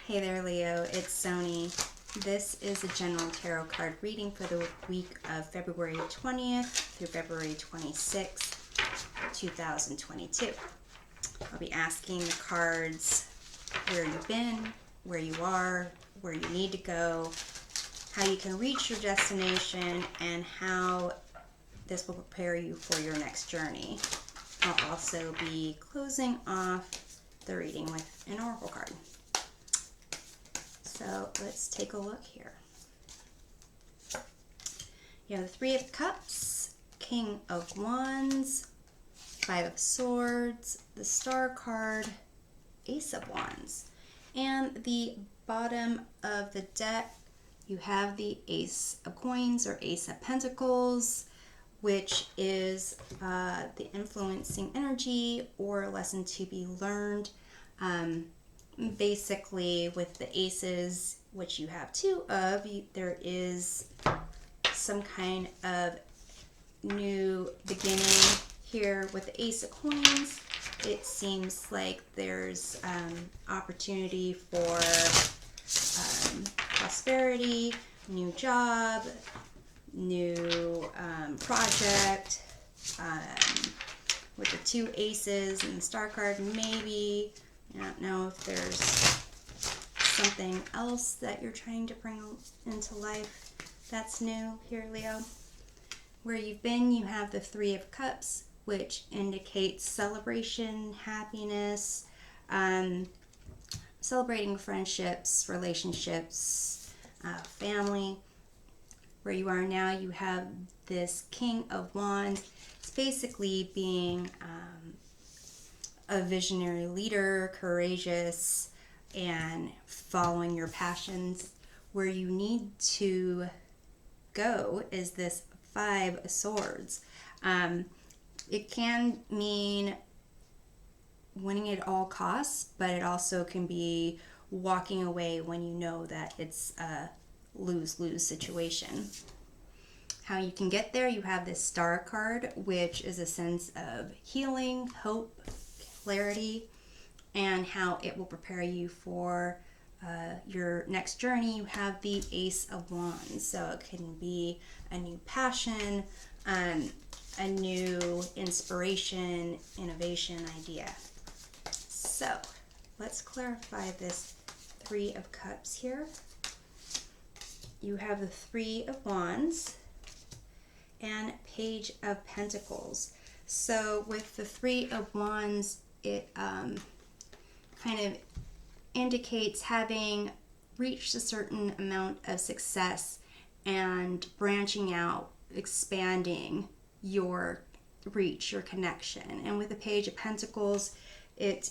Hey there, Leo. It's Sony. This is a general tarot card reading for the week of February 20th through February 26th, 2022. I'll be asking the cards where you've been, where you are, where you need to go, how you can reach your destination, and how this will prepare you for your next journey. I'll also be closing off the reading with an oracle card. So let's take a look here. You have the Three of Cups, King of Wands, Five of Swords, the Star card, Ace of Wands. And the bottom of the deck, you have the Ace of Coins or Ace of Pentacles, which is the influencing energy or lesson to be learned. Basically, with the aces, which you have two of, there is some kind of new beginning here with the Ace of Coins. It seems like there's opportunity for prosperity, new job, new project. With the two aces and the Star card, maybe, I don't know if there's something else that you're trying to bring into life that's new here, Leo. Where you've been, you have the Three of Cups, which indicates celebration, happiness, celebrating friendships, relationships, family. Where you are now, you have this King of Wands. It's basically being a visionary leader, courageous, and following your passions. Where you need to go is this Five of Swords. It can mean winning at all costs, but it also can be walking away when you know that it's a lose-lose situation. How you can get there, you have this Star card, which is a sense of healing, hope, clarity, and how it will prepare you for your next journey. You have the Ace of Wands, so it can be a new passion, a new inspiration, innovation, idea. So let's clarify this Three of Cups here. You have the Three of Wands and Page of Pentacles. So with the Three of Wands, it kind of indicates having reached a certain amount of success and branching out, expanding your reach, your connection. And with the Page of Pentacles, it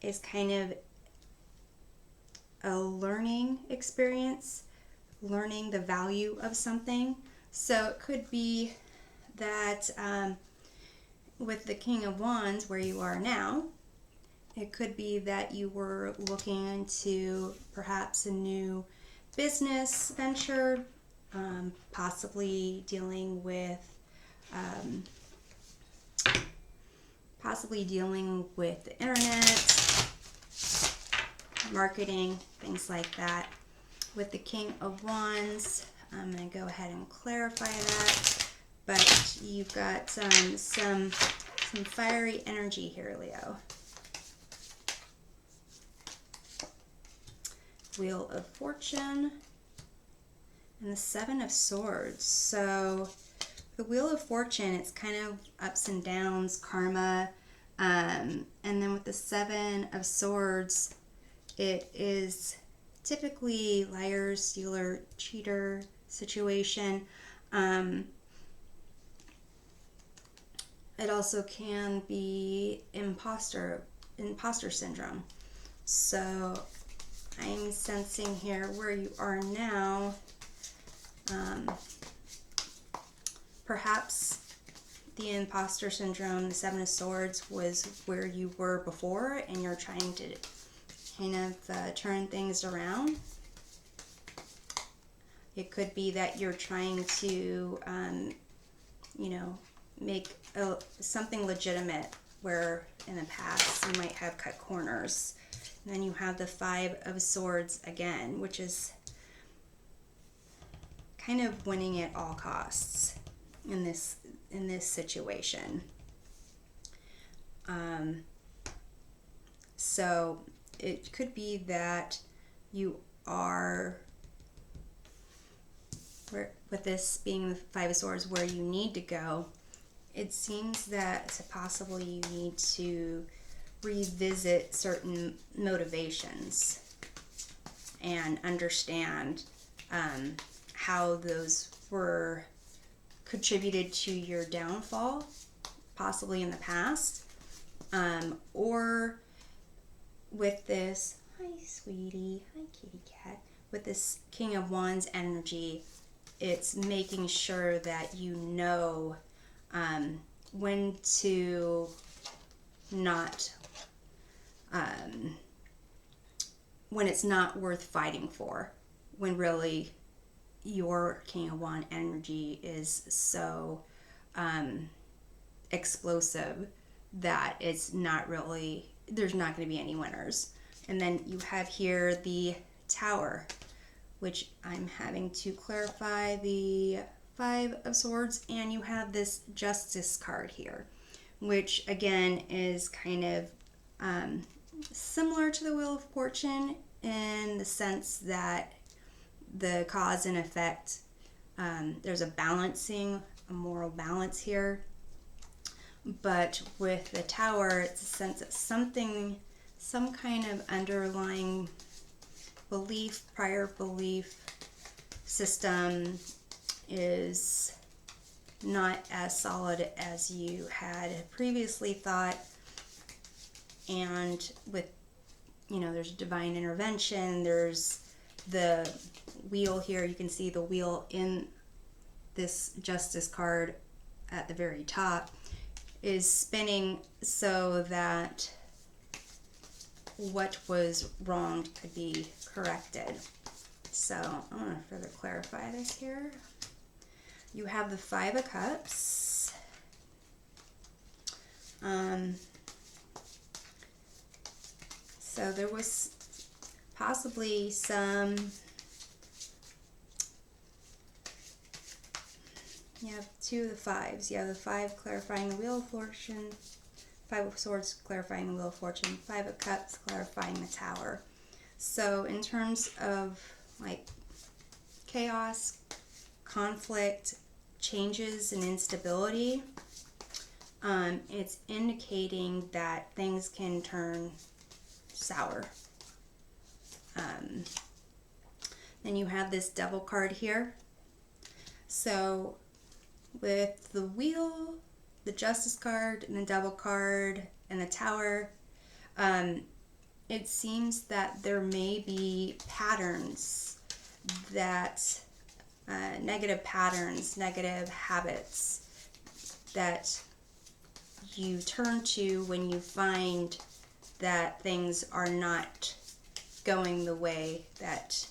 is kind of a learning experience, learning the value of something. So it could be that with the King of Wands, where you are now, it could be that you were looking into perhaps a new business venture, possibly dealing with the internet, marketing, things like that. With the King of Wands, I'm going to go ahead and clarify that, but you've got some fiery energy here, Leo. Wheel of Fortune and the Seven of Swords. So the Wheel of Fortune, it's kind of ups and downs, karma, and then with the Seven of Swords, it is typically liar, stealer, cheater situation. It also can be imposter syndrome. So I'm sensing here where you are now, perhaps the imposter syndrome, the Seven of Swords, was where you were before, and you're trying to kind of turn things around. It could be that you're trying to, make something legitimate where in the past you might have cut corners And then you have the Five of Swords again, which is kind of winning at all costs in this situation. So it could be that you are, with this being the Five of Swords, where you need to go. It seems that possibly you need to revisit certain motivations and understand how those were contributed to your downfall, possibly in the past, or with this, hi sweetie, hi kitty cat, with this King of Wands energy, it's making sure that you know when to not, when it's not worth fighting for, when really your King of Wands energy is so explosive that it's not really, there's not going to be any winners. And then you have here the Tower, which I'm having to clarify the Five of Swords, and you have this Justice card here, which again is kind of similar to the Wheel of Fortune in the sense that the cause and effect, there's a balancing, a moral balance here. But with the Tower, it's a sense that something, some kind of underlying belief, prior belief system is not as solid as you had previously thought. And with, you know, there's divine intervention, there's the wheel here. You can see the wheel in this Justice card at the very top is spinning so that what was wronged could be corrected. So I'm going to further clarify this here. You have the Five of Cups. So there was possibly some, you have two of the fives. You have the Five clarifying the Wheel of Fortune, Five of Swords clarifying the Wheel of Fortune, Five of Cups clarifying the Tower. So in terms of like chaos, conflict, changes, and instability, it's indicating that things can turn sour. Then you have this Devil card here. So with the Wheel, the Justice card, and the Devil card, and the Tower, it seems that there may be patterns that, negative patterns, negative habits that you turn to when you find that things are not going the way that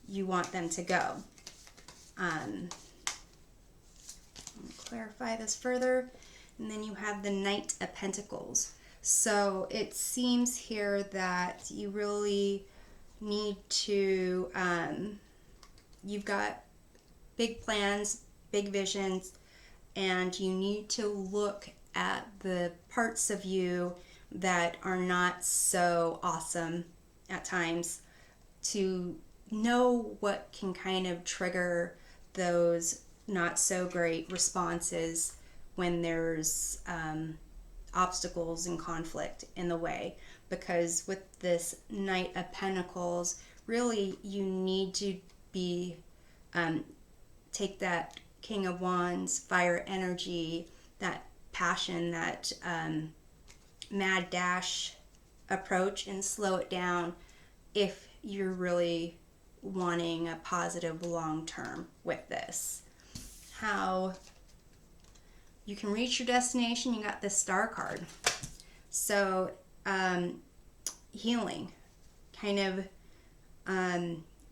you want them to go. Let me clarify this further. And then you have the Knight of Pentacles. So it seems here that you really need to, you've got big plans, big visions, and you need to look at the parts of you that are not so awesome at times to know what can kind of trigger those not so great responses when there's obstacles and conflict in the way. Because with this Knight of Pentacles, really you need to be take that King of Wands fire energy, that passion, that mad dash approach, and slow it down if you're really wanting a positive long term with this. How you can reach your destination, you got this Star card. So healing, kind of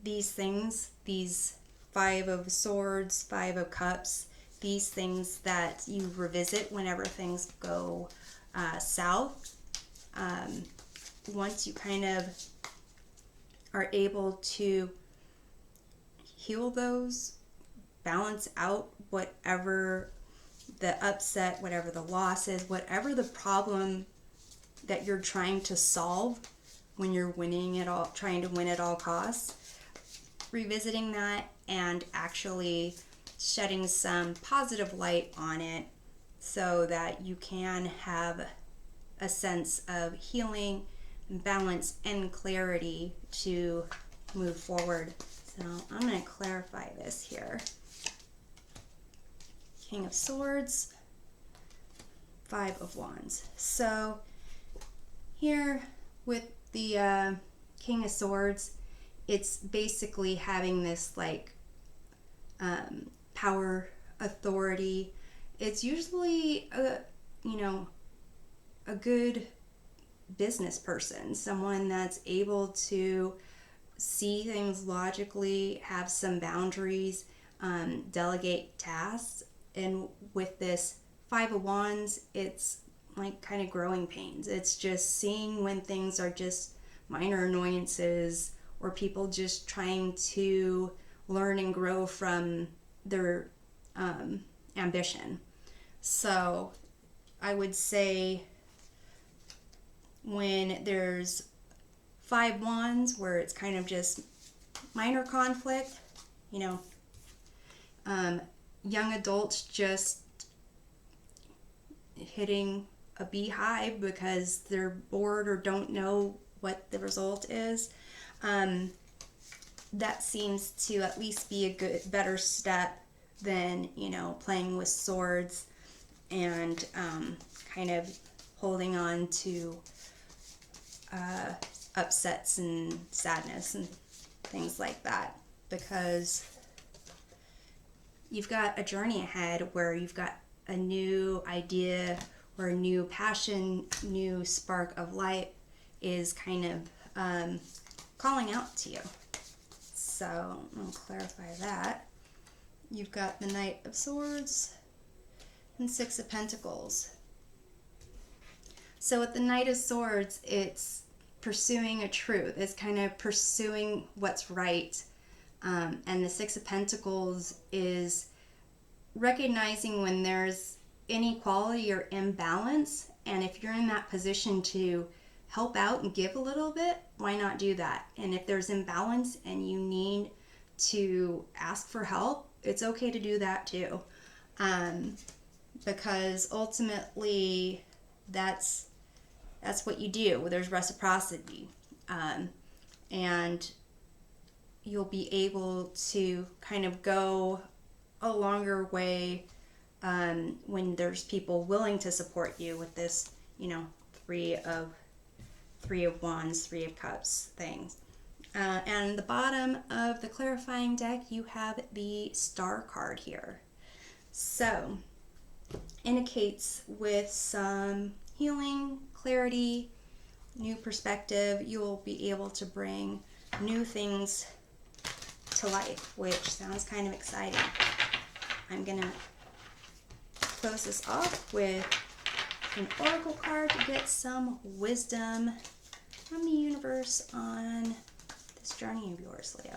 these things, these Five of Swords, Five of Cups, these things that you revisit whenever things go south. once you kind of are able to heal those, balance out whatever the upset, whatever the loss is, whatever the problem that you're trying to solve when you're winning it all, trying to win at all costs, revisiting that and actually shedding some positive light on it so that you can have a sense of healing, balance, and clarity to move forward. So I'm going to clarify this here. King of Swords, Five of Wands. So here with the King of Swords, it's basically having this like power, authority. It's usually a good business person, someone that's able to see things logically, have some boundaries, delegate tasks. And with this Five of Wands, it's like kind of growing pains. It's just seeing when things are just minor annoyances or people just trying to learn and grow from their ambition. So I would say when there's Five Wands where it's kind of just minor conflict, young adults just hitting a beehive because they're bored or don't know what the result is, that seems to at least be a better step than playing with swords and kind of holding on to upsets and sadness and things like that, because you've got a journey ahead where you've got a new idea or a new passion, new spark of light is kind of calling out to you. So I'm going to clarify that. You've got the Knight of Swords and Six of Pentacles. So with the Knight of Swords, it's pursuing a truth. It's kind of pursuing what's right. And the Six of Pentacles is recognizing when there's inequality or imbalance. And if you're in that position to help out and give a little bit, why not do that? And if there's imbalance and you need to ask for help, it's okay to do that too. Because ultimately that's what you do. There's reciprocity. And you'll be able to kind of go a longer way when there's people willing to support you with this, Three of Wands, Three of Cups things. And the bottom of the clarifying deck, you have the Star card here. So, indicates with some healing, clarity, new perspective, you'll be able to bring new things to life, which sounds kind of exciting. I'm going to close this off with an oracle card to get some wisdom from the universe on this journey of yours, Leo.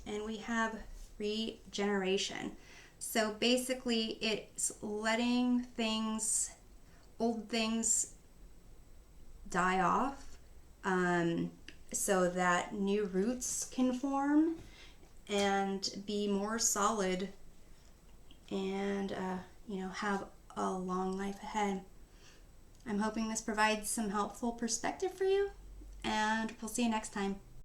And we have regeneration. So basically it's letting old things die off, so that new roots can form and be more solid and have a long life ahead. I'm hoping this provides some helpful perspective for you, and we'll see you next time.